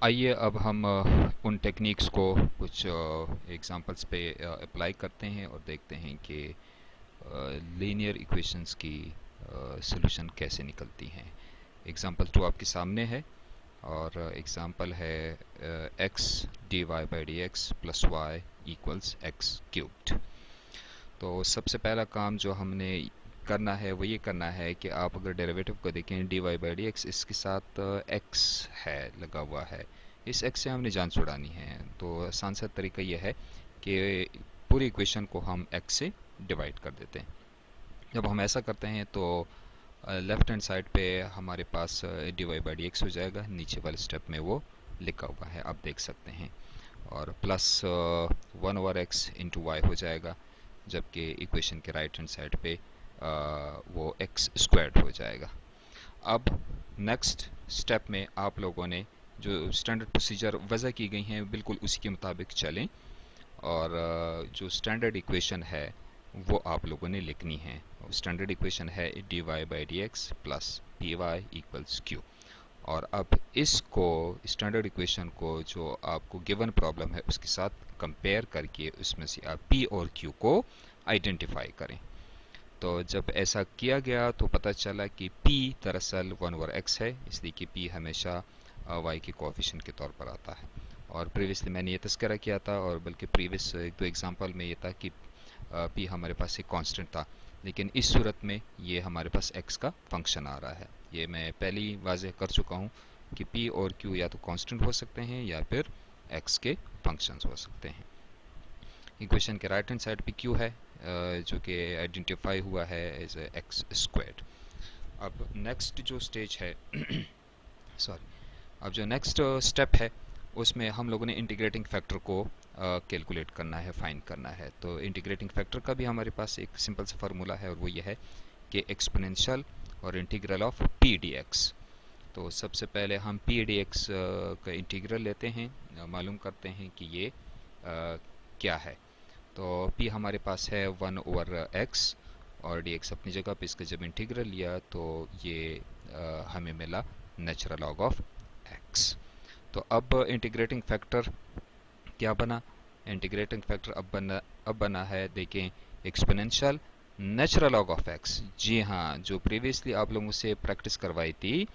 आइए अब हम उन टेक्निक्स को कुछ एग्जांपल्स पे अप्लाई करते हैं और देखते हैं कि लीनियर इक्वेशंस की सॉल्यूशन कैसे निकलती हैं। एग्जांपल तो आपके सामने है और एग्जांपल है x d Y by D x plus y equals x cubed. तो सबसे पहला काम जो हमने करना है वो ये करना है कि आप अगर डेरिवेटिव को देखें d Y by D x, इसके साथ एक्स है लगा हुआ है, इस एक्स से हमने जान छुड़ानी है। तो आसान सा तरीका ये है कि पूरी इक्वेशन को हम एक्स से डिवाइड कर देते हैं। जब हम ऐसा करते हैं तो लेफ्ट हैंड साइड पे हमारे पास d Y by D x हो जाएगा, नीचे वाले स्टेप में वो लिखा हुआ है आप देख सकते हैं, और प्लस 1/x इंटू वाई हो जाएगा, जबकि इक्वेशन के राइट हैंड साइड पे वो एक्स स्क्वायर्ड हो जाएगा। अब नेक्स्ट स्टेप में आप लोगों ने जो स्टैंडर्ड प्रोसीजर वज़ा की गई हैं बिल्कुल उसी के मुताबिक चलें, और जो स्टैंडर्ड इक्वेशन है वो आप लोगों ने लिखनी है। स्टैंडर्ड इक्वेशन है d Y by D x plus P Y equals q. और अब इसको स्टैंडर्ड इक्वेशन को जो आपको गिवन प्रॉब्लम है उसके साथ कंपेयर करके उसमें से आप p और q को आइडेंटिफाई करें। तो जब ऐसा किया गया तो पता चला कि p दरअसल 1/x है, इसलिए कि p हमेशा y के कोएफिशिएंट के तौर पर आता है। और प्रीवियसली मैंने ये तस्करा किया था, और बल्कि प्रीवियस एक दो एग्जांपल में ये था कि p हमारे पास एक कांस्टेंट था, लेकिन इस सूरत में ये हमारे पास x का फंक्शन आ रहा है। ये मैं पहले ही वाज़ेह कर चुका हूँ कि p और q या तो कांस्टेंट हो सकते हैं या फिर x के फंक्शंस हो सकते हैं। इक्वेशन के राइट हैंड साइड पे q है जो कि आइडेंटिफाई हुआ है एज एक्स स्क्वायर्ड। अब नेक्स्ट जो स्टेज है सॉरी अब जो नेक्स्ट स्टेप है उसमें हम लोगों ने इंटीग्रेटिंग फैक्टर को कैलकुलेट करना है, फाइंड करना है। तो इंटीग्रेटिंग फैक्टर का भी हमारे पास एक सिंपल सा फार्मूला है, और वो ये है कि एक्सपोनेंशियल और integral of p d x. तो सबसे पहले हम पी डी एक्स का इंटीग्रल लेते हैं, मालूम करते हैं कि ये क्या है। तो p हमारे पास है 1/x, और dx अपनी जगह पे इसका जब इंटीग्रल लिया तो ये हमें मिला नेचुरल लॉग ऑफ x। तो अब इंटीग्रेटिंग फैक्टर क्या बना? इंटीग्रेटिंग फैक्टर अब बना है, देखें, exponential natural log of x। जी हाँ, जो प्रीवियसली आप लोगों से प्रैक्टिस करवाई थी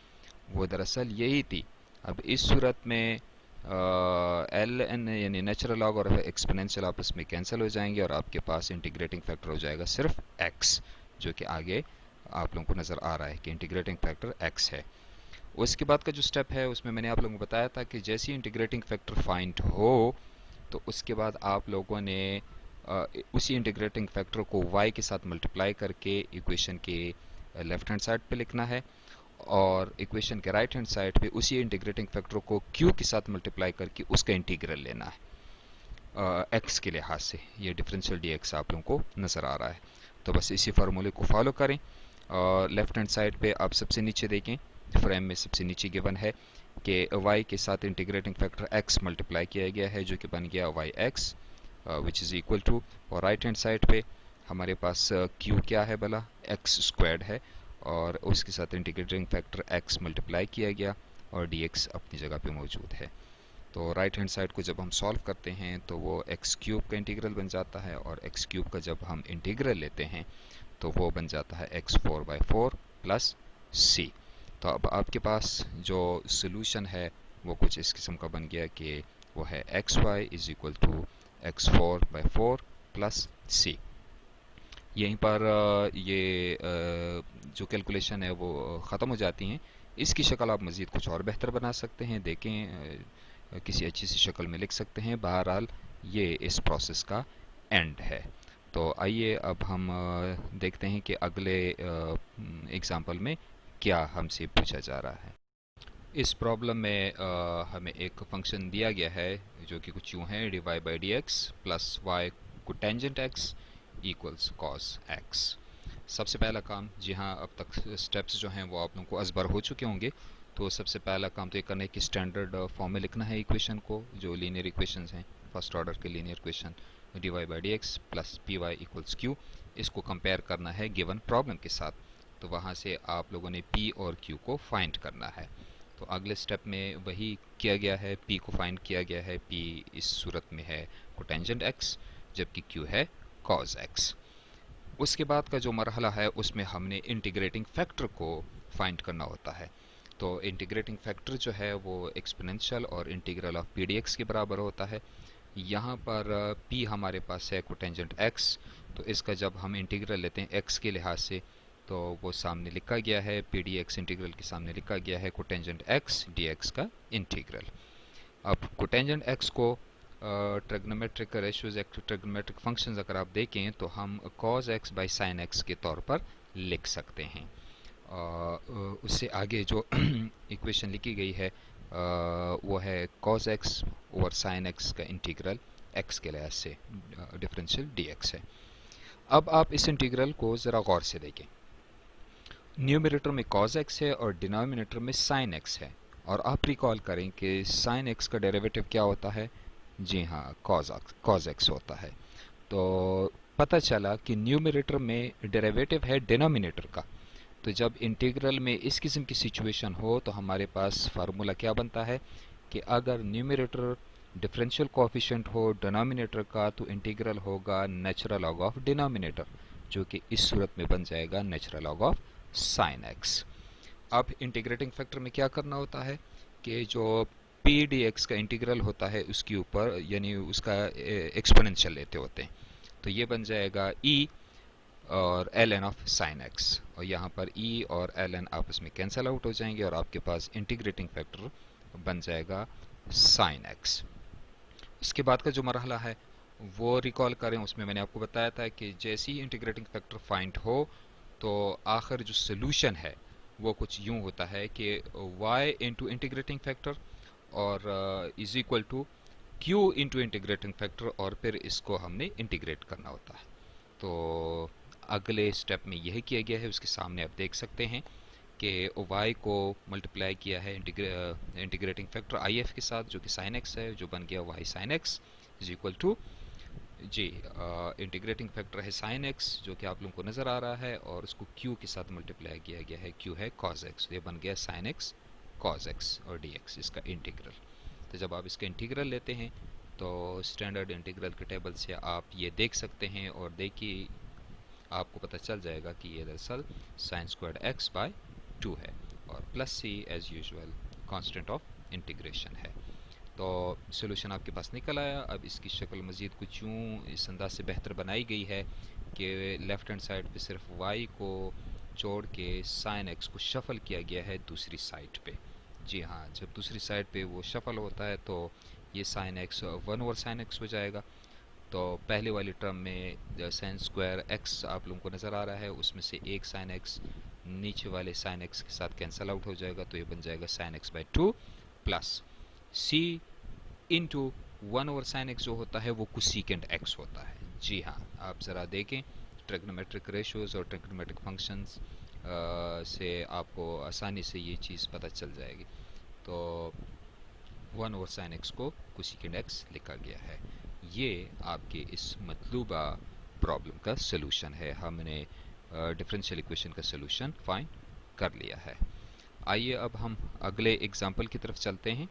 वो दरअसल यही थी। अब इस सूरत में एल एन यानी नेचुरल लॉग और एक्सपोनेंशियल आपस में कैंसिल हो जाएंगे, और आपके पास इंटीग्रेटिंग फैक्टर हो जाएगा सिर्फ x, जो कि आगे आप लोगों को नज़र आ रहा है कि इंटीग्रेटिंग फैक्टर x है। उसके बाद का जो स्टेप है उसमें मैंने आप लोगों को बताया था कि जैसे ही इंटीग्रेटिंग फैक्टर फाइंड हो तो उसके बाद आप लोगों ने उसी इंटीग्रेटिंग फैक्टर को y के साथ मल्टीप्लाई करके इक्वेशन के लेफ्ट हैंड साइड पे लिखना है, और इक्वेशन के राइट हैंड साइड पे उसी इंटीग्रेटिंग फैक्टर को q के साथ मल्टीप्लाई करके उसका इंटीग्रल लेना है x के लिहाज से। ये डिफरेंशियल dx आप लोगों को नज़र आ रहा है। तो बस इसी फार्मूले को फॉलो करें, और लेफ्ट हैंड साइड पे आप सबसे नीचे देखें, फ्रेम में सबसे नीचे गिवन है कि y के साथ इंटीग्रेटिंग फैक्टर x मल्टीप्लाई किया गया है, जो कि बन गया yx which is equal to, और राइट हैंड साइड पे हमारे पास q क्या है भला, x स्क्वायर्ड है, और उसके साथ इंटीग्रेटिंग फैक्टर x मल्टीप्लाई किया गया, और dx अपनी जगह पे मौजूद है। तो राइट हैंड साइड को जब हम सॉल्व करते हैं तो वो एक्स क्यूब का इंटीग्रल बन जाता है, और एक्स क्यूब का जब हम इंटीग्रल लेते हैं तो वो बन जाता है x4/4 प्लस c। तो अब आपके पास जो सोल्यूशन है वो कुछ इस किस्म का बन गया कि वो है xy is equal to x4/4 plus c। यहीं पर ये जो कैलकुलेशन है वो ख़त्म हो जाती हैं। इसकी शक्ल आप मज़ीद कुछ और बेहतर बना सकते हैं, देखें किसी अच्छी सी शक्ल में लिख सकते हैं। बहरहाल ये इस प्रोसेस का एंड है। तो आइए अब हम देखते हैं कि अगले एग्ज़ाम्पल में क्या हमसे पूछा जा रहा है। इस प्रॉब्लम में हमें एक फंक्शन दिया गया है जो कि कुछ यूँ है, d Y by D x plus y को tangent x equals cos x. सबसे पहला काम, जी हाँ, अब तक स्टेप्स जो हैं वो आप लोगों को असबर हो चुके होंगे। तो सबसे पहला काम तो ये करना है कि स्टैंडर्ड फॉर्म में लिखना है इक्वेशन को, जो लीनियर इक्वेशंस हैं, फर्स्ट ऑर्डर के linear equation D Y by D x plus P Y equals Q. इसको कंपेयर करना है गिवन प्रॉब्लम के साथ। तो वहाँ से आप लोगों ने p और q को फाइंड करना है। तो अगले स्टेप में वही किया गया है, p को फाइंड किया गया है। p इस सूरत में है कोटेंजेंट x, जबकि q है cos x। उसके बाद का जो मरहला है उसमें हमने इंटीग्रेटिंग फैक्टर को फाइंड करना होता है। तो इंटीग्रेटिंग फैक्टर जो है वो एक्सपोनेंशियल और integral of p d x के बराबर होता है। यहाँ पर p हमारे पास है कोटेंजेंट x, तो इसका जब हम इंटीग्रल लेते हैं x के लिहाज से तो वो सामने लिखा गया है, पी डी एक्स इंटीग्रल के सामने लिखा गया है कोटेंजेंट x dx का इंटीग्रल। अब कोटेंजेंट x को ट्रिग्नोमेट्रिक रेशियोज, ट्रिग्नोमेट्रिक फंक्शंस अगर आप देखें तो हम cos x by sin x के तौर पर लिख सकते हैं। उससे आगे जो इक्वेशन लिखी गई है वो है cos x over sin x का इंटीग्रल x के लिहाज से डिफरेंशियल dx है। अब आप इस इंटीग्रल को ज़रा गौर से देखें। न्यूमरेटर में cos x है और डिनोमिनेटर में sin x है, और आप रिकॉल करें कि sin x का डेरिवेटिव क्या होता है? जी हाँ, cos x होता है। तो पता चला कि न्यूमरेटर में डेरिवेटिव है डिनोमिनेटर का। तो जब इंटीग्रल में इस किस्म की सिचुएशन हो तो हमारे पास फार्मूला क्या बनता है कि अगर न्यूमरेटर डिफरेंशियल कोएफिशिएंट हो डिनोमिनेटर का तो इंटीग्रल होगा नेचुरल लॉग ऑफ डिनोमिनेटर, जो कि इस सूरत में बन जाएगा natural log of sin x। अब इंटीग्रेटिंग फैक्टर में क्या करना होता है कि जो पी डी एक्स का इंटीग्रल होता है उसके ऊपर यानी उसका एक्सपोनेंशियल लेते होते हैं, तो ये बन जाएगा e और ln ऑफ sin x, और यहाँ पर e और ln आपस में कैंसिल आउट हो जाएंगे और आपके पास इंटीग्रेटिंग फैक्टर बन जाएगा sin x। इसके बाद का जो मरहला है वो रिकॉल करें, उसमें मैंने आपको बताया था कि जैसे ही इंटीग्रेटिंग फैक्टर फाइंड हो तो आखिर जो सोल्यूशन है वो कुछ यूं होता है कि y इंटू इंटीग्रेटिंग फैक्टर और is equal to q into integrating factor, और फिर इसको हमने इंटीग्रेट करना होता है। तो अगले स्टेप में यही किया गया है, उसके सामने आप देख सकते हैं कि y को मल्टीप्लाई किया है इंटीग्रेटिंग फैक्टर if के साथ जो कि sin x है, जो बन गया y sin x is equal to जी इंटीग्रेटिंग फैक्टर है sin x जो कि आप लोगों को नज़र आ रहा है, और उसको q के साथ मल्टीप्लाई किया गया है, q है cos x, ये बन गया sin x cos x और dx इसका इंटीग्रल। तो जब आप इसका इंटीग्रल लेते हैं तो स्टैंडर्ड इंटीग्रल के टेबल से आप ये देख सकते हैं, और देखिए आपको पता चल जाएगा कि ये दरअसल साइन स्क्वायर x बाय 2 है, और plus c as usual constant of integration है। तो सोल्यूशन आपके पास निकल आया। अब इसकी शक्ल मज़ीद कुछ यूँ इस अंदाज से बेहतर बनाई गई है कि लेफ़्ट हैंड साइड पे सिर्फ y को छोड़ के sin x को शफल किया गया है दूसरी साइड पे। जी हाँ, जब दूसरी साइड पे वो शफल होता है तो ये sin x 1 over sin x हो जाएगा। तो पहले वाली टर्म में साइन स्क्वायर x आप लोगों को नज़र आ रहा है, उसमें से एक sin x नीचे वाले sin x के साथ कैंसिल आउट हो जाएगा, तो ये बन जाएगा sin x by 2 plus c into 1 over sine x जो होता है वो कोसेकेंट x होता है। जी हाँ, आप ज़रा देखें ट्रिग्नोमेट्रिक रेशियोज और ट्रिग्नोमेट्रिक फंक्शंस से आपको आसानी से ये चीज़ पता चल जाएगी। तो 1 ओवर साइन एक्स को कोसेकेंट x लिखा गया है। ये आपके इस मतलूबा प्रॉब्लम का सलूशन है। हमने डिफरेंशियल इक्वेशन का सलूशन फाइंड कर लिया है। आइए अब हम अगले एग्जाम्पल की तरफ चलते हैं।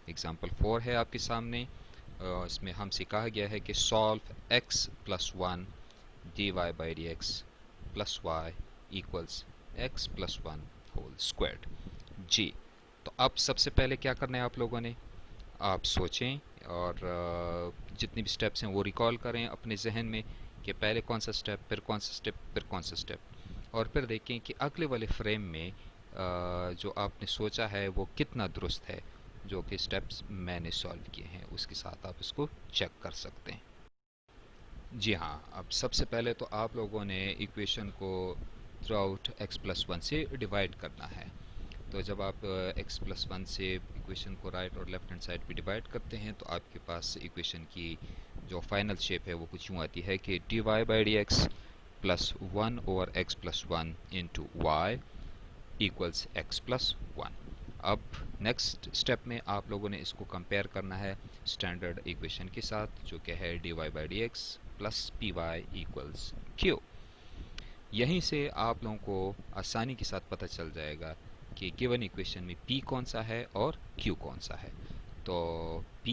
एग्जाम्पल 4 है आपके सामने। इसमें हमसे कहा गया है कि solve x plus 1 dy by D x plus y equals x plus 1 whole squared. जी, तो अब सबसे पहले क्या करना है आप लोगों ने, आप सोचें और जितनी भी स्टेप्स हैं वो रिकॉल करें अपने जहन में कि पहले कौन सा स्टेप, फिर कौन सा स्टेप, फिर कौन सा स्टेप, और फिर देखें कि अगले वाले फ्रेम में जो आपने सोचा है वो कितना दुरुस्त है, जो कि स्टेप्स मैंने सॉल्व किए हैं उसके साथ आप इसको चेक कर सकते हैं। जी हाँ, अब सबसे पहले तो आप लोगों ने इक्वेशन को थ्रू आउट x प्लस 1 से डिवाइड करना है। तो जब आप x प्लस 1 से इक्वेशन को राइट और लेफ्ट हैंड साइड पे डिवाइड करते हैं तो आपके पास इक्वेशन की जो फाइनल शेप है वो कुछ यूँ आती है कि dy by D x plus 1 over x plus 1 into Y equals x plus 1। अब नेक्स्ट स्टेप में आप लोगों ने इसको कंपेयर करना है स्टैंडर्ड इक्वेशन के साथ जो कि है dy by D x plus P Y equals Q. यहीं से आप लोगों को आसानी के साथ पता चल जाएगा कि गिवन इक्वेशन में p कौन सा है और q कौन सा है। तो p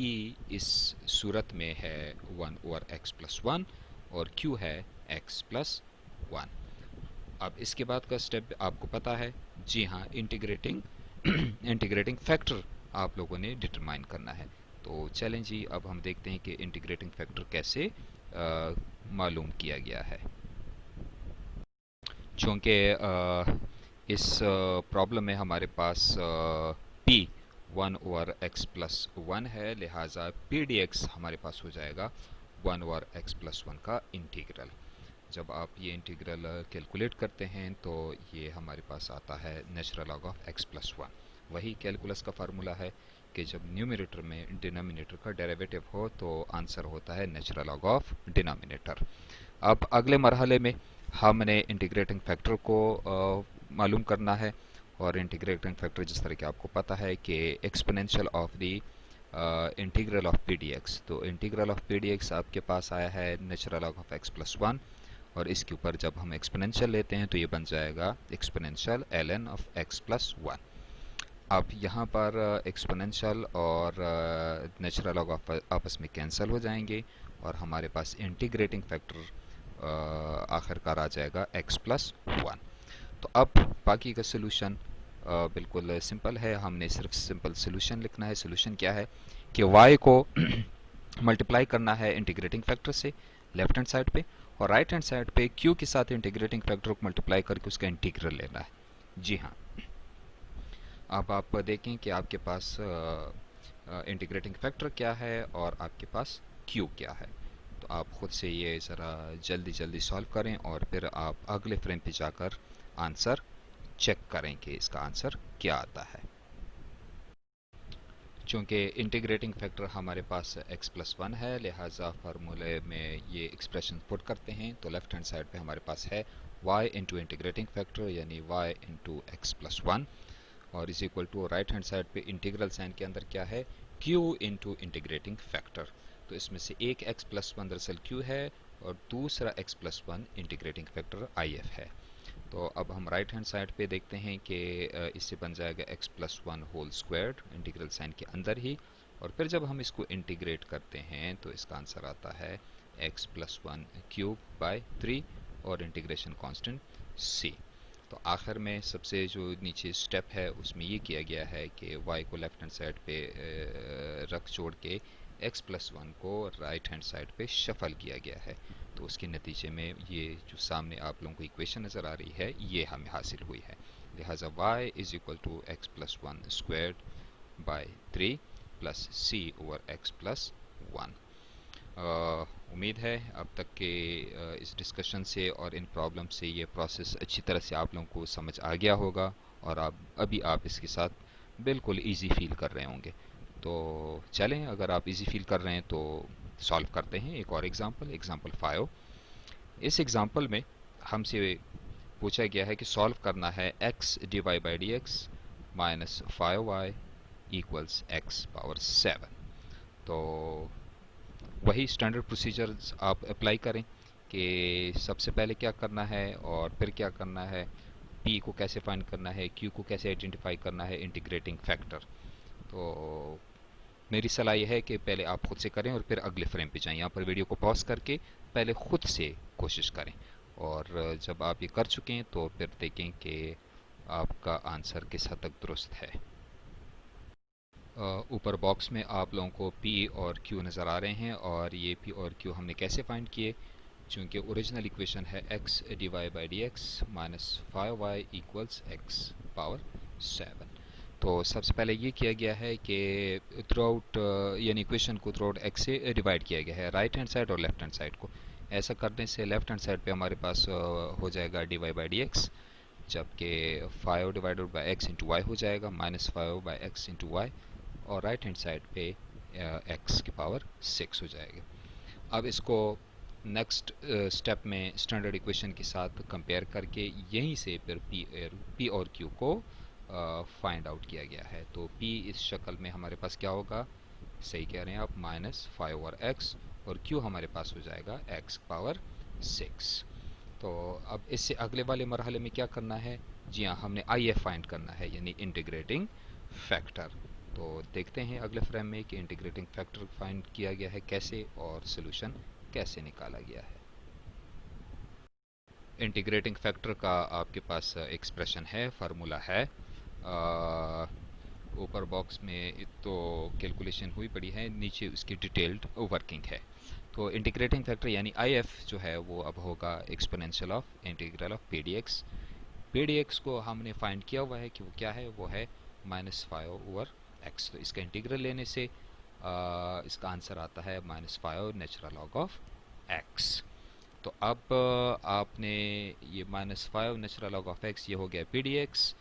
इस सूरत में है 1/x+1 और q है x+1। अब इसके बाद का स्टेप आपको पता है, जी हाँ, इंटीग्रेटिंग इंटीग्रेटिंग फैक्टर आप लोगों ने डिटरमाइन करना है। तो चलें जी, अब हम देखते हैं कि इंटीग्रेटिंग फैक्टर कैसे मालूम किया गया है। चूँकि इस प्रॉब्लम में हमारे पास p 1/x+1 है, लिहाजा p dx हमारे पास हो जाएगा 1/x+1 का इंटीग्रल। जब आप ये इंटीग्रल कैलकुलेट करते हैं तो ये हमारे पास आता है नेचुरल लॉग ऑफ x+1। वही कैलकुलस का फार्मूला है कि जब न्यूमरेटर में डिनोमिनेटर का डेरिवेटिव हो तो आंसर होता है नेचुरल लॉग ऑफ डिनोमिनेटर। अब अगले मरहले में हमने इंटीग्रेटिंग फैक्टर को मालूम करना है, और इंटीग्रेटिंग फैक्टर जिस तरह कि आपको पता है कि exponential of the integral of p d x. तो integral of p d x आपके पास आया है नेचुरल लॉग ऑफ x+1, और इसके ऊपर जब हम एक्सपोनेंशियल लेते हैं तो ये बन जाएगा एक्सपोनेंशियल ln ऑफ x+1। अब यहाँ पर एक्सपोनेंशियल और नेचुरल लॉग ऑफ आपस में कैंसिल हो जाएंगे और हमारे पास इंटीग्रेटिंग फैक्टर आखिरकार आ जाएगा x+1। तो अब बाकी का सोल्यूशन बिल्कुल सिंपल है, हमने सिर्फ सिंपल सोल्यूशन लिखना है। सोल्यूशन क्या है कि y को मल्टीप्लाई करना है इंटीग्रेटिंग फैक्टर से लेफ्ट हैंड साइड पे, और राइट हैंड साइड पे q के साथ इंटीग्रेटिंग फैक्टर को मल्टीप्लाई करके उसका इंटीग्रल लेना है। जी हाँ, अब आप देखें कि आपके पास इंटीग्रेटिंग फैक्टर क्या है और आपके पास q क्या है। तो आप खुद से ये ज़रा जल्दी जल्दी सॉल्व करें और फिर आप अगले फ्रेम पे जाकर आंसर चेक करें कि इसका आंसर क्या आता है। चूँकि इंटीग्रेटिंग फैक्टर हमारे पास x+1 है, लिहाजा फार्मूले में ये एक्सप्रेशन पुट करते हैं तो लेफ्ट हैंड साइड पे हमारे पास है y इंटू इंटीग्रेटिंग फैक्टर यानी y इंटू x+1, और is equal to right hand side पे इंटीग्रल साइन के अंदर क्या है q इंटू इंटीग्रेटिंग फैक्टर। तो इसमें से एक x+1 दरअसल q है और दूसरा x+1 इंटीग्रेटिंग फैक्टर if है। तो अब हम राइट हैंड साइड पे देखते हैं कि इससे बन जाएगा x+1 whole squared integral sign के अंदर ही, और फिर जब हम इसको इंटीग्रेट करते हैं तो इसका आंसर आता है x+1³ और इंटीग्रेशन कांस्टेंट c। तो आखिर में सबसे जो नीचे स्टेप है उसमें ये किया गया है कि y को लेफ्ट हैंड साइड पे रख जोड़ के x+1 को राइट हैंड साइड पे शफल किया गया है। तो उसके नतीजे में ये जो सामने आप लोगों को इक्वेशन नज़र आ रही है ये हमें हासिल हुई है। लिहाजा y is equal to x+1² 3 + c/x+1। उम्मीद है अब तक के इस डिस्कशन से और इन प्रॉब्लम से ये प्रोसेस अच्छी तरह से आप लोगों को समझ आ गया होगा और अभी आप इसके साथ बिल्कुल इजी फील कर रहे होंगे। तो चलें, अगर आप इजी फील कर रहे हैं तो सॉल्व करते हैं एक और एग्जांपल 5। इस एग्जांपल में हमसे पूछा गया है कि सॉल्व करना है x/dx minus 5y equals x⁻7। तो वही स्टैंडर्ड प्रोसीजर्स आप अप्लाई करें कि सबसे पहले क्या करना है और फिर क्या करना है, p को कैसे फाइंड करना है, q को कैसे आइडेंटिफाई करना है, इंटीग्रेटिंग फैक्टर। तो मेरी सलाह यह है कि पहले आप खुद से करें और फिर अगले फ्रेम पे जाएं। यहाँ पर वीडियो को पॉज करके पहले खुद से कोशिश करें, और जब आप ये कर चुके हैं तो फिर देखें कि आपका आंसर किस हद तक दुरुस्त है। ऊपर बॉक्स में आप लोगों को p और q नज़र आ रहे हैं, और ये p और q हमने कैसे फाइंड किए, चूँकि ओरिजिनल इक्वेशन है x/dx minus 5y equals x⁻7। तो सबसे पहले ये किया गया है कि थ्रू आउट यानी इक्वेशन को थ्रू आउट x से डिवाइड किया गया है, राइट हैंड साइड और लेफ्ट हैंड साइड को। ऐसा करने से लेफ्ट हैंड साइड पे हमारे पास हो जाएगा dy/dx, जबकि 5 divided by x into Y हो जाएगा माइनस 5/x इंटू वाई, और राइट हैंड साइड पे x⁻6 हो जाएगा। अब इसको नेक्स्ट स्टेप में स्टैंडर्ड इक्वेशन के साथ कंपेयर करके यहीं से फिर p और q को फाइंड आउट किया गया है। तो p इस शक्ल में हमारे पास क्या होगा, सही कह रहे हैं आप, माइनस 5/x, और q हमारे पास हो जाएगा x⁻6। तो अब इससे अगले वाले मरहले में क्या करना है, जी हाँ, हमने आई एफ फाइंड करना है, यानी इंटीग्रेटिंग फैक्टर। तो देखते हैं अगले फ्रेम में कि इंटीग्रेटिंग फैक्टर फाइंड किया गया है कैसे और सोल्यूशन कैसे निकाला गया है। इंटीग्रेटिंग फैक्टर का आपके पास एक्सप्रेशन है, फार्मूला है, ऊपर बॉक्स में तो कैलकुलेशन हुई पड़ी है, नीचे उसकी डिटेल्ड वर्किंग है। तो इंटीग्रेटिंग फैक्टर यानी आई एफ जो है वो अब होगा exponential of integral of p d x. P d x को हमने फाइंड किया हुआ है कि वो क्या है, वो है -5/x। तो इसका इंटीग्रल लेने से इसका आंसर आता है -5 नेचुरल लॉग ऑफ x। तो अब आपने ये -5 नेचुरल लॉग ऑफ x, ये हो गया पी डी एक्स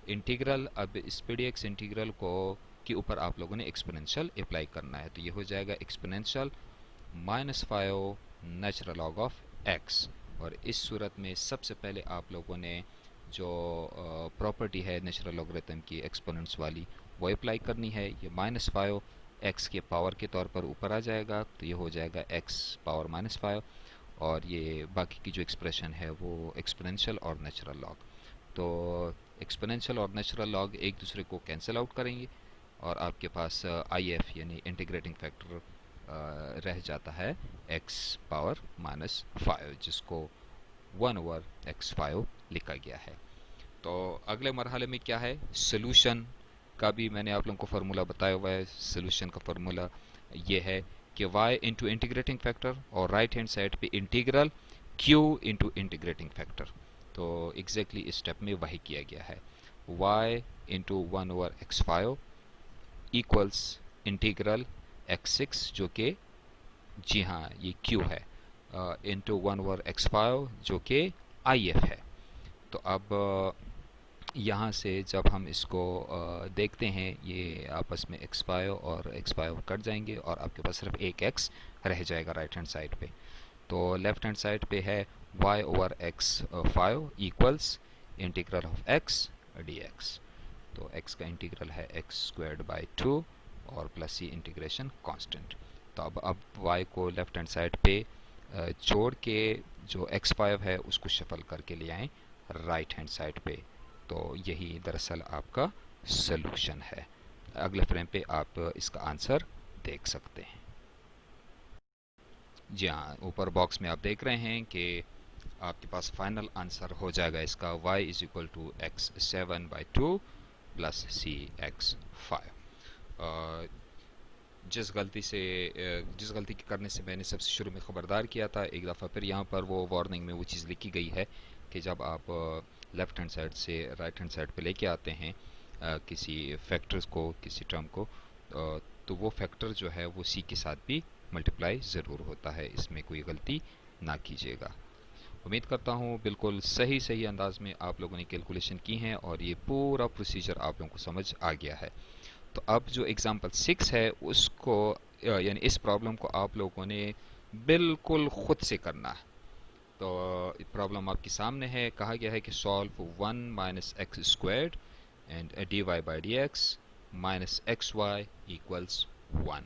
इंटीग्रल। अब इस पी डी एक्स इंटीग्रल को के ऊपर आप लोगों ने एक्सपोनेंशियल अप्लाई करना है, तो ये हो जाएगा exponential -5 natural log of x। और इस सूरत में सबसे पहले आप लोगों ने जो प्रॉपर्टी है नेचुरल लॉगरिथम की एक्सपोनेंट्स वाली, वो अप्लाई करनी है। ये -5 x के पावर के तौर पर ऊपर आ जाएगा, तो ये हो जाएगा x पावर -5, और ये बाकी की जो एक्सप्रेशन है वो एक्सपोनेंशियल और नेचुरल लॉग। तो एक्सपोनेंशियल और नेचुरल लॉग एक दूसरे को कैंसिल आउट करेंगे और आपके पास आई एफ यानी इंटीग्रेटिंग फैक्टर रह जाता है x पावर -5, जिसको 1/x5 लिखा गया है। तो अगले मरहले में क्या है, सोल्यूशन का भी मैंने आप लोगों को फार्मूला बताया हुआ है। सोल्यूशन का फार्मूला ये है कि y इंटू इंटीग्रेटिंग फैक्टर और राइट हैंड साइड पे integral q into integrating factor. तो एग्जैक्टली इस स्टेप में वही किया गया है, y into 1/x5 equals integral x6 जो कि जी हाँ ये q है, इंटू 1/x5 जो कि आई एफ है। तो अब यहाँ से जब हम इसको देखते हैं, ये आपस में x5 और x5 कट जाएंगे और आपके पास सिर्फ एक x रह जाएगा राइट हैंड साइड पे। तो लेफ्ट हैंड साइड पे है y/x5 equals integral of x dx। तो x का इंटीग्रल है x²/2 और प्लस ये इंटीग्रेशन कांस्टेंट। तो अब y को लेफ्ट हैंड साइड पे छोड़ के जो x5 है उसको शफल करके ले आएँ राइट हैंड साइड पे। तो यही दरअसल आपका सलूशन है। अगले फ्रेम पे आप इसका आंसर देख सकते हैं। जी हाँ, ऊपर बॉक्स में आप देख रहे हैं कि आपके पास फाइनल आंसर हो जाएगा इसका y is equal to x7/2 plus cx5। जिस गलती के करने से मैंने सबसे शुरू में ख़बरदार किया था, एक दफ़ा फिर यहाँ पर वो वार्निंग में वो चीज़ लिखी गई है कि जब आप लेफ़्ट हैंड साइड से राइट हैंड साइड पे लेके आते हैं किसी फैक्टर्स को, किसी टर्म को, तो वो फैक्टर जो है वो सी के साथ भी मल्टीप्लाई ज़रूर होता है, इसमें कोई गलती ना कीजिएगा। उम्मीद करता हूँ बिल्कुल सही अंदाज में आप लोगों ने कैलकुलेशन की हैं और ये पूरा प्रोसीजर आप लोगों को समझ आ गया है। तो अब जो एग्जाम्पल 6 है उसको यानी इस प्रॉब्लम को आप लोगों ने बिल्कुल खुद से करना है। तो प्रॉब्लम आपके सामने है, कहा गया है कि solve 1 - x² and dy by D X minus X Y equals 1।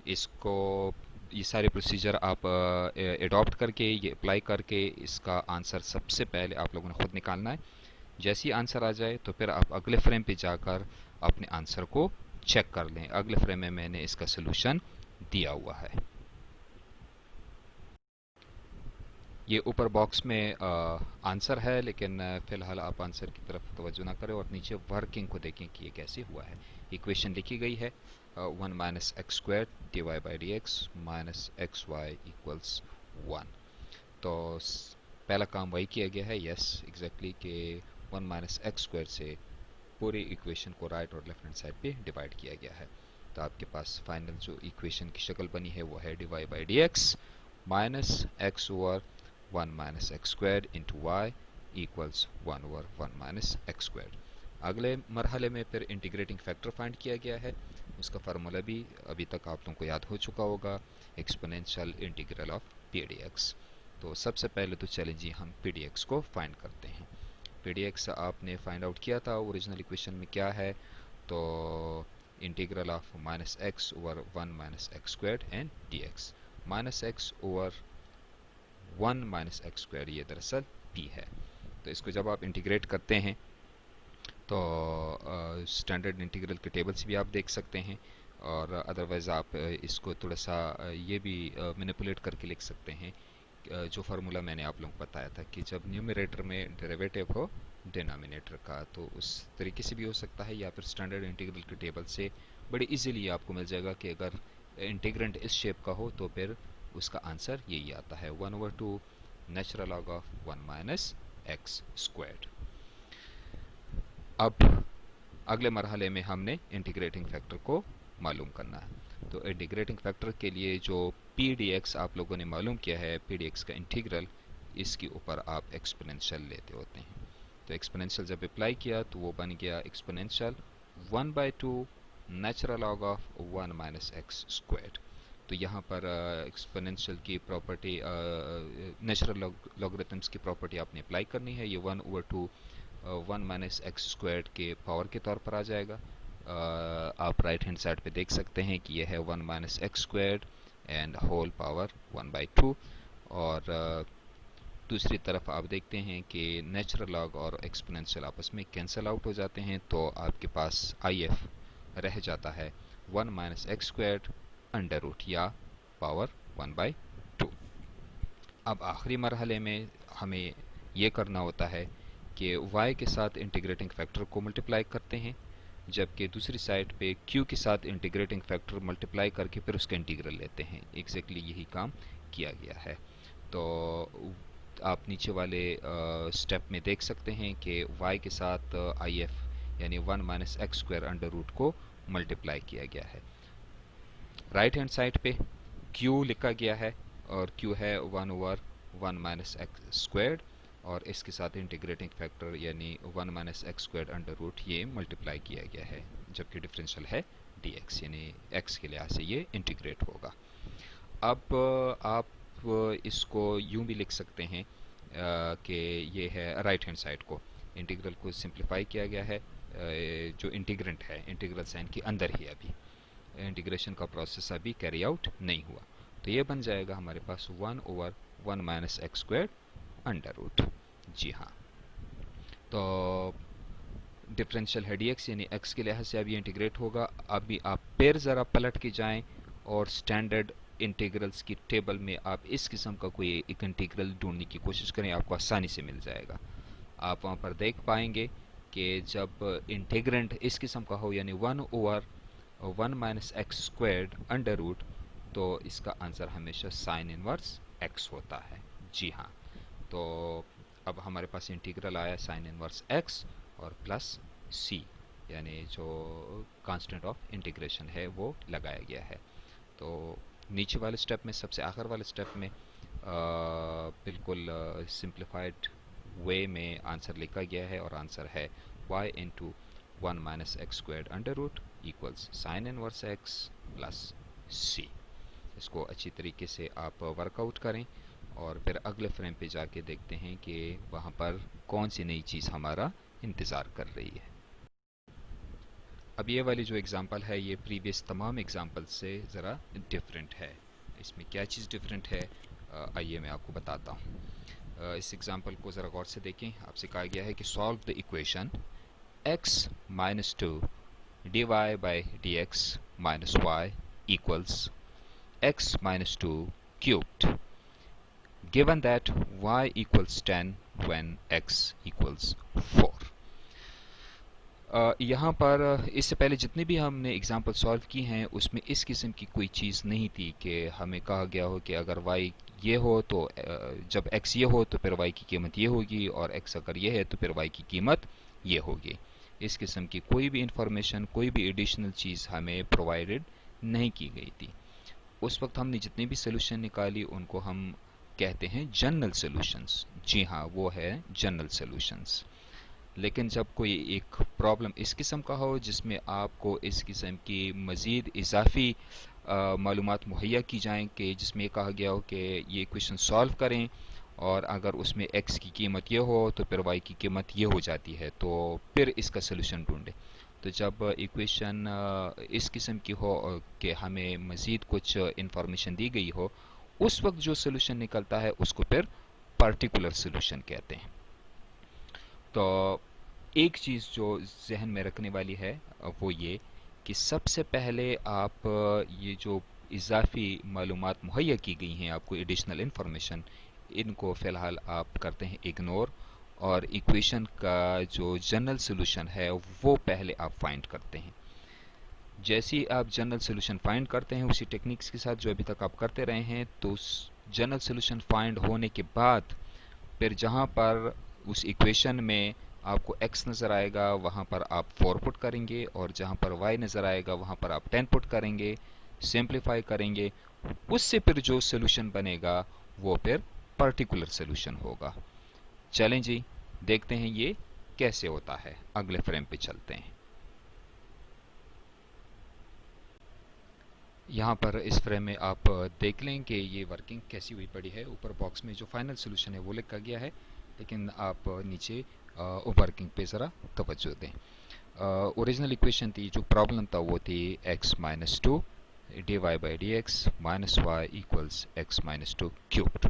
इसको ये सारे प्रोसीजर आप एडॉप्ट करके, ये अप्लाई करके इसका आंसर सबसे पहले आप लोगों ने खुद निकालना है। जैसे ही आंसर आ जाए तो फिर आप अगले फ्रेम पे जाकर अपने आंसर को चेक कर लें। अगले फ्रेम में मैंने इसका सलूशन दिया हुआ है। ये ऊपर बॉक्स में आंसर है, लेकिन फ़िलहाल आप आंसर की तरफ तवज्जो ना करें और नीचे वर्किंग को देखें कि ये कैसे हुआ है। इक्वेशन लिखी गई है 1 - x² dy by D X minus X Y equals 1। तो पहला काम वही किया गया है, यस एग्जैक्टली, कि 1 - x² से पूरी इक्वेशन को राइट और लेफ्ट हैंड साइड पे डिवाइड किया गया है। तो आपके पास फाइनल जो इक्वेशन की शक्ल बनी है वो है dy by D X minus X over 1 - x² into Y equals 1 over 1 - x²। अगले मरहले में फिर इंटीग्रेटिंग फैक्टर फाइंड किया गया है, उसका फार्मूला भी अभी तक आप लोगों को याद हो चुका होगा, exponential integral of p d x. तो सबसे पहले तो चलें जी हम पी डी एक्स को फाइंड करते हैं। पी डी एक्स आपने फाइंड आउट किया था ओरिजिनल इक्वेशन में क्या है, तो integral of -x over 1 - x² and D x. -x over 1 - x² ये दरअसल p है। तो इसको जब आप इंटीग्रेट करते हैं तो स्टैंडर्ड इंटीग्रल के टेबल्स भी आप देख सकते हैं, और अदरवाइज़ आप इसको थोड़ा सा ये भी मैनिपुलेट करके लिख सकते हैं। जो फार्मूला मैंने आप लोगों को बताया था कि जब न्यूमरेटर में डेरिवेटिव हो डिनोमिनेटर का, तो उस तरीके से भी हो सकता है, या फिर स्टैंडर्ड इंटीग्रल के टेबल से बड़ी इजीली आपको मिल जाएगा कि अगर इंटीग्रेंट इस शेप का हो तो फिर उसका आंसर यही आता है 1/2 natural log of 1 minus x squared. अब अगले मरहले में हमने इंटीग्रेटिंग फैक्टर को मालूम करना है। तो इंटीग्रेटिंग फैक्टर के लिए जो पी डी एक्स आप लोगों ने मालूम किया है, पी डी एक्स का इंटीग्रल, इसके ऊपर आप एक्सपोनेंशियल लेते होते हैं। तो एक्सपोनेंशियल जब अप्लाई किया तो वो बन गया exponential 1/2 natural log of 1 minus x squared. तो यहाँ पर एक्सपोनेंशियल की प्रॉपर्टी, नेचुरल लॉगरिथम्स की प्रॉपर्टी आपने अप्लाई करनी है। ये 1/2 1 माइनस एक्स स्क्वायर्ड के पावर के तौर पर आ जाएगा। आप राइट हैंड साइड पे देख सकते हैं कि यह है 1 minus x squared and whole power 1/2, और दूसरी तरफ आप देखते हैं कि नेचुरल लॉग और एक्सपोनेंशियल आपस में कैंसिल आउट हो जाते हैं, तो आपके पास आई एफ रह जाता है 1 minus x squared under root या पावर 1/2। अब आखिरी मरहले में हमें ये करना होता है कि y के साथ इंटीग्रेटिंग फैक्टर को मल्टीप्लाई करते हैं, जबकि दूसरी साइड पे q के साथ इंटीग्रेटिंग फैक्टर मल्टीप्लाई करके फिर उसका इंटीग्रल लेते हैं। एग्जैक्टली यही काम किया गया है। तो आप नीचे वाले स्टेप में देख सकते हैं कि y के साथ आई एफ यानी 1 minus X square under root को मल्टीप्लाई किया गया है। राइट हैंड साइड पे q लिखा गया है, और q है 1/1 माइनस एक्स स्क्वायर्ड, और इसके साथ इंटीग्रेटिंग फैक्टर यानी 1 minus x squared under root ये मल्टीप्लाई किया गया है, जबकि डिफरेंशियल है dx, यानी x के लिहाज से ये इंटीग्रेट होगा। अब आप इसको यूं भी लिख सकते हैं कि ये है राइट हैंड साइड को, इंटीग्रल को सिंप्लीफाई किया गया है। जो इंटीग्रेंट है इंटीग्रल साइन के अंदर ही, अभी इंटीग्रेशन का प्रोसेस अभी कैरी आउट नहीं हुआ, तो ये बन जाएगा हमारे पास 1/1 minus x squared under root. जी हाँ, तो डिफरेंशियल है dx यानी x के लिहाज से अब ये इंटीग्रेट होगा। अभी आप फिर ज़रा पलट के जाएं और स्टैंडर्ड इंटीग्रल्स की टेबल में आप इस किस्म का कोई एक इंटीग्रल ढूंढने की कोशिश करें, आपको आसानी से मिल जाएगा। आप वहाँ पर देख पाएंगे कि जब इंटीग्रेंट इस किस्म का हो यानी 1/1 minus x squared under root, तो इसका आंसर हमेशा साइन इनवर्स x होता है। जी हाँ, तो अब हमारे पास इंटीग्रल आया साइन इनवर्स x और प्लस c, यानी जो कांस्टेंट ऑफ इंटीग्रेशन है वो लगाया गया है। तो नीचे वाले स्टेप में, सबसे आखिर वाले स्टेप में बिल्कुल सिंप्लीफाइड वे में आंसर लिखा गया है, और आंसर है y into 1 minus x squared under root equals sine inverse x plus c। इसको अच्छी तरीके से आप वर्कआउट करें, और फिर अगले फ्रेम पे जाके देखते हैं कि वहाँ पर कौन सी नई चीज़ हमारा इंतज़ार कर रही है। अब ये वाली जो एग्ज़ाम्पल है ये प्रीवियस तमाम एग्ज़ाम्पल से ज़रा डिफरेंट है। इसमें क्या चीज़ डिफरेंट है, आइए मैं आपको बताता हूँ। इस एग्ज़ाम्पल को ज़रा गौर से देखें। आपसे कहा गया है कि solve the equation x minus 2 dy by D X minus Y equals x minus 2 cubed, given that y equals 10 when x equals 4। यहाँ पर इससे पहले जितनी भी हमने एग्जांपल सॉल्व की हैं उसमें इस किस्म की कोई चीज़ नहीं थी कि हमें कहा गया हो कि अगर y ये हो तो जब x ये हो तो फिर y की कीमत ये होगी, और x अगर ये है तो फिर y की कीमत ये होगी। इस किस्म की कोई भी इंफॉर्मेशन, कोई भी एडिशनल चीज़ हमें प्रोवाइडेड नहीं की गई थी। उस वक्त हमने जितनी भी सोल्यूशन निकाली उनको हम कहते हैं जनरल सॉल्यूशंस। जी हाँ, वो है जनरल सॉल्यूशंस। लेकिन जब कोई एक प्रॉब्लम इस किस्म का हो जिसमें आपको इस किस्म की मज़ीद इजाफी मालूमात मुहैया की जाएँ कि जिसमें ये कहा गया हो कि ये इक्वेशन सॉल्व करें, और अगर उसमें x की कीमत ये हो तो फिर y की कीमत ये हो जाती है, तो फिर इसका सलूशन ढूंढें। तो जब इक्वेशन इस किस्म की हो कि हमें मज़ीद कुछ इंफॉर्मेशन दी गई हो, उस वक्त जो सलूशन निकलता है उसको फिर पार्टिकुलर सलूशन कहते हैं। तो एक चीज़ जो जहन में रखने वाली है वो ये कि सबसे पहले आप ये जो इजाफी मालूमात मुहैया की गई हैं आपको एडिशनल इंफॉर्मेशन, इनको फ़िलहाल आप करते हैं इग्नोर, और इक्वेशन का जो जनरल सोल्यूशन है वो पहले आप फाइंड करते हैं। जैसे ही आप जनरल सोल्यूशन फाइंड करते हैं उसी टेक्निक्स के साथ जो अभी तक आप करते रहे हैं, तो जनरल सोल्यूशन फाइंड होने के बाद फिर जहाँ पर उस इक्वेशन में आपको x नज़र आएगा वहाँ पर आप 4 पुट करेंगे, और जहाँ पर y नज़र आएगा वहाँ पर आप 10 पुट करेंगे, सिंप्लीफाई करेंगे, उससे फिर जो सोल्यूशन बनेगा वो फिर पर्टिकुलर सोल्यूशन होगा। चलें जी, देखते हैं ये कैसे होता है। अगले फ्रेम पे चलते हैं। यहाँ पर इस फ्रेम में आप देख लें कि ये वर्किंग कैसी हुई पड़ी है। ऊपर बॉक्स में जो फाइनल सोल्यूशन है वो लिखा गया है, लेकिन आप नीचे वर्किंग पे ज़रा तवज्जो दें। ओरिजिनल इक्वेशन थी, जो प्रॉब्लम था वो थी x minus two D Y by D X minus Y equals X minus two cubed.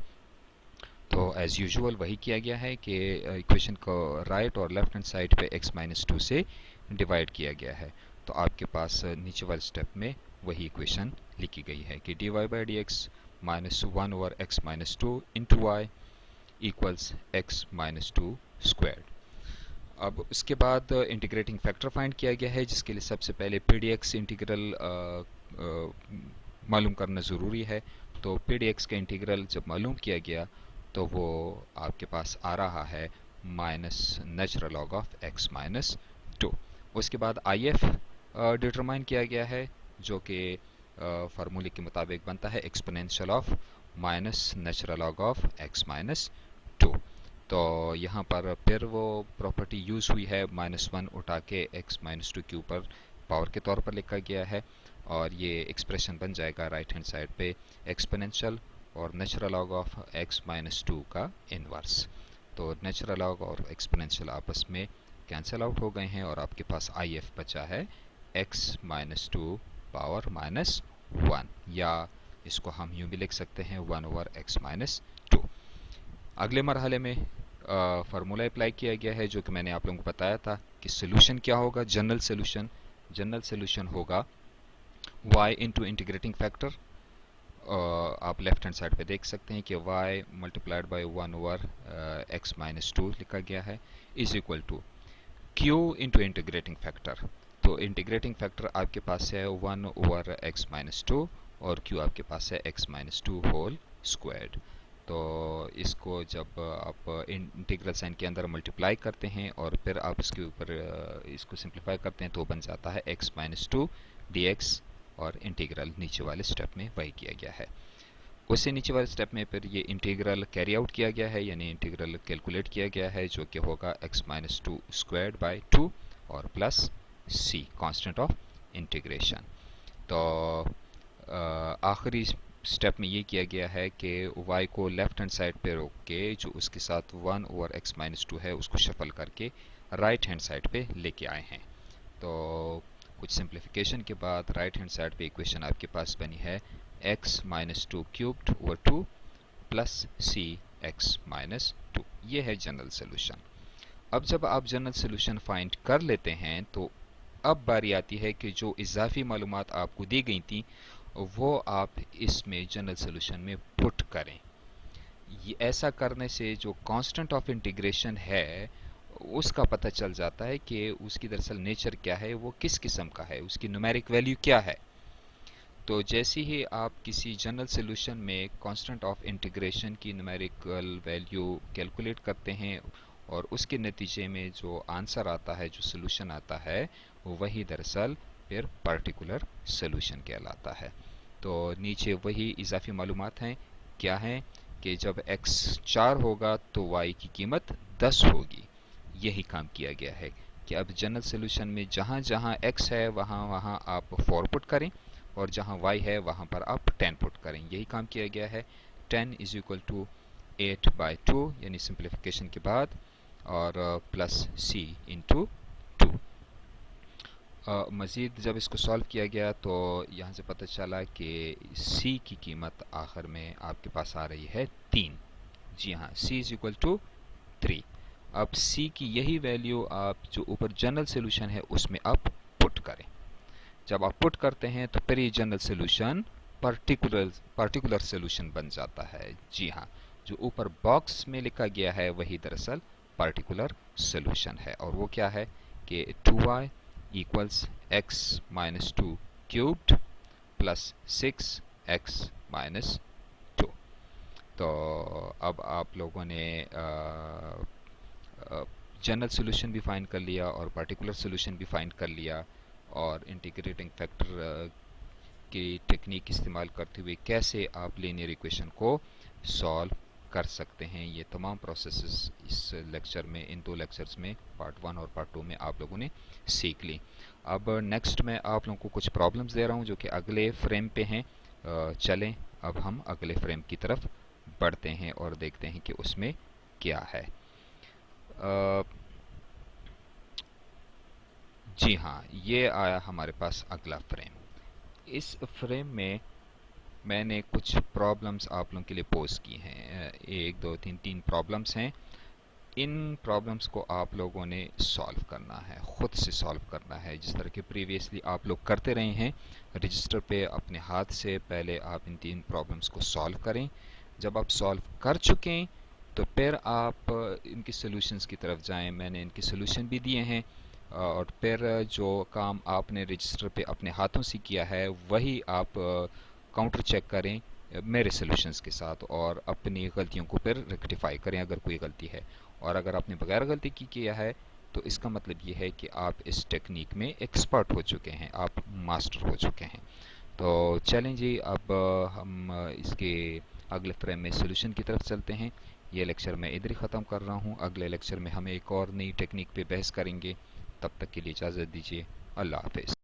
तो एज़ यूजुअल वही किया गया है कि इक्वेशन को राइट और लेफ्ट हैंड साइड पे x माइनस टू से डिवाइड किया गया है। तो आपके पास नीचे वाले स्टेप में वही इक्वेशन लिखी गई है कि D Y by D X minus one over X minus two into Y equals X minus two square. अब उसके बाद इंटीग्रेटिंग फैक्टर फाइंड किया गया है, जिसके लिए सबसे पहले पी डी एक्स इंटीग्रल मालूम करना ज़रूरी है। तो पी डी एक्स का इंटीग्रल जब मालूम किया गया तो वो आपके पास आ रहा है minus natural log of x minus to. उसके बाद आई एफ डिटरमाइन किया गया है, जो कि फार्मूले के मुताबिक बनता है exponential of minus natural log of x minus to. तो यहाँ पर फिर वो प्रॉपर्टी यूज़ हुई है, माइनस वन उठा के एक्स माइनस टू के ऊपर पावर के तौर पर लिखा गया है, और ये एक्सप्रेशन बन जाएगा राइट हैंड साइड पे एक्सपोनेंशियल और natural log of x minus to का इनवर्स। तो नेचुरल लॉग और एक्सपोनेंशियल आपस में कैंसिल आउट हो गए हैं, और आपके पास आई एफ बचा है X minus to power minus one, या इसको हम यूँ भी लिख सकते हैं one over X minus to. अगले मरहले में फार्मूला अप्लाई किया गया है, जो कि मैंने आप लोगों को बताया था कि सोल्यूशन क्या होगा। जनरल सोल्यूशन होगा y इंटू इंटीग्रेटिंग फैक्टर, आप लेफ्ट हैंड साइड पे देख सकते हैं कि y multiplied by one over X minus two लिखा गया है, is equal to q into integrating factor. तो इंटीग्रेटिंग फैक्टर आपके पास है one over X minus two, और q आपके पास है X minus two whole squared. तो इसको जब आप इंटीग्रल साइन के अंदर मल्टीप्लाई करते हैं और फिर आप इसके ऊपर इसको सिंप्लीफाई करते हैं, तो बन जाता है X minus two D x, और इंटीग्रल नीचे वाले स्टेप में वही किया गया है। उससे नीचे वाले स्टेप में फिर ये इंटीग्रल कैरी आउट किया गया है, यानी इंटीग्रल कैलकुलेट किया गया है, जो कि होगा x minus two squared by two और plus c constant of integration. तो आखिरी स्टेप में ये किया गया है कि y को लेफ्ट हैंड साइड पे रोक के जो उसके साथ one over X minus to है उसको शफल करके राइट हैंड साइड पे लेके आए हैं। तो कुछ सिंप्लीफिकेशन के बाद राइट हैंड साइड पे इक्वेशन आपके पास बनी है x minus two cubed over two plus c x minus two. ये है जनरल सोल्यूशन। अब जब आप जनरल सोल्यूशन फाइंड कर लेते हैं, तो अब बारी आती है कि जो इजाफी मालूमात आपको दी गई थी वो आप इसमें जनरल सोल्यूशन में पुट करें। ये ऐसा करने से जो कांस्टेंट ऑफ इंटीग्रेशन है उसका पता चल जाता है कि उसकी दरअसल नेचर क्या है, वो किस किस्म का है, उसकी न्यूमेरिक वैल्यू क्या है। तो जैसे ही आप किसी जनरल सोल्यूशन में कांस्टेंट ऑफ इंटीग्रेशन की न्यूमेरिकल वैल्यू कैलकुलेट करते हैं, और उसके नतीजे में जो आंसर आता है, जो सोल्यूशन आता है, वही दरअसल फिर पर्टिकुलर सोल्यूशन कहलाता है। तो नीचे वही इजाफी मालूमात हैं, क्या हैं कि जब x 4 होगा तो y की कीमत 10 होगी। यही काम किया गया है कि अब जनरल सोल्यूशन में जहाँ जहाँ x है वहाँ वहाँ आप 4 पुट करें, और जहाँ y है वहाँ पर आप 10 पुट करें। यही काम किया गया है। 10 is equal to 8 by two, यानी सिंप्लीफिकेशन के बाद, और प्लस c इंटू टू। मज़ीद जब इसको सॉल्व किया गया तो यहाँ से पता चला कि c की कीमत आखिर में आपके पास आ रही है 3। जी हाँ, c इज़ इक्वल टू 3। अब सी की यही वैल्यू आप जो ऊपर जनरल सोल्यूशन है उसमें आप पुट करें। जब आप पुट करते हैं तो फिर ये जनरल सोल्यूशन पर्टिकुलर सोल्यूशन बन जाता है। जी हाँ, जो ऊपर बॉक्स में लिखा गया है वही दरअसल पर्टिकुलर सोल्यूशन है, और वो क्या है कि 2y equals x minus 2 cubed plus 6x minus 2। तो अब आप लोगों ने जनरल सोल्यूशन भी फाइंड कर लिया और पर्टिकुलर सोल्यूशन भी फाइंड कर लिया, और इंटीग्रेटिंग फैक्टर की टेक्निक इस्तेमाल करते हुए कैसे आप लीनियर इक्वेशन को सॉल्व कर सकते हैं, ये तमाम प्रोसेसेस इस लेक्चर में, इन दो लेक्चर्स में, पार्ट 1 और पार्ट 2 में आप लोगों ने सीख ली। अब नेक्स्ट मैं आप लोगों को कुछ प्रॉब्लम्स दे रहा हूं जो कि अगले फ्रेम पे हैं। चलें अब हम अगले फ्रेम की तरफ बढ़ते हैं और देखते हैं कि उसमें क्या है। जी हाँ, ये आया हमारे पास अगला फ्रेम। इस फ्रेम में मैंने कुछ प्रॉब्लम्स आप लोगों के लिए पोस्ट की हैं। 1 2 3 3 प्रॉब्लम्स हैं। इन प्रॉब्लम्स को आप लोगों ने सॉल्व करना है, खुद से सॉल्व करना है, जिस तरह के प्रीवियसली आप लोग करते रहे हैं। रजिस्टर पे अपने हाथ से पहले आप इन 3 प्रॉब्लम्स को सॉल्व करें। जब आप सॉल्व कर चुके हैं तो फिर आप इनकी सॉल्यूशंस की तरफ जाएं। मैंने इनके सॉल्यूशन भी दिए हैं, और फिर जो काम आपने रजिस्टर पे अपने हाथों से किया है वही आप काउंटर चेक करें मेरे सॉल्यूशंस के साथ, और अपनी गलतियों को फिर रेक्टिफाई करें अगर कोई गलती है। और अगर आपने बगैर गलती की किया है तो इसका मतलब ये है कि आप इस टेक्निक में एक्सपर्ट हो चुके हैं, आप मास्टर हो चुके हैं। तो चलें जी, अब हम इसके अगले फ्रेम में सॉल्यूशन की तरफ चलते हैं। ये लेक्चर मैं इधर ही ख़त्म कर रहा हूँ। अगले लेक्चर में हम एक और नई टेक्निक पे बहस करेंगे। तब तक के लिए इजाज़त दीजिए। अल्लाह हाफ़िज़।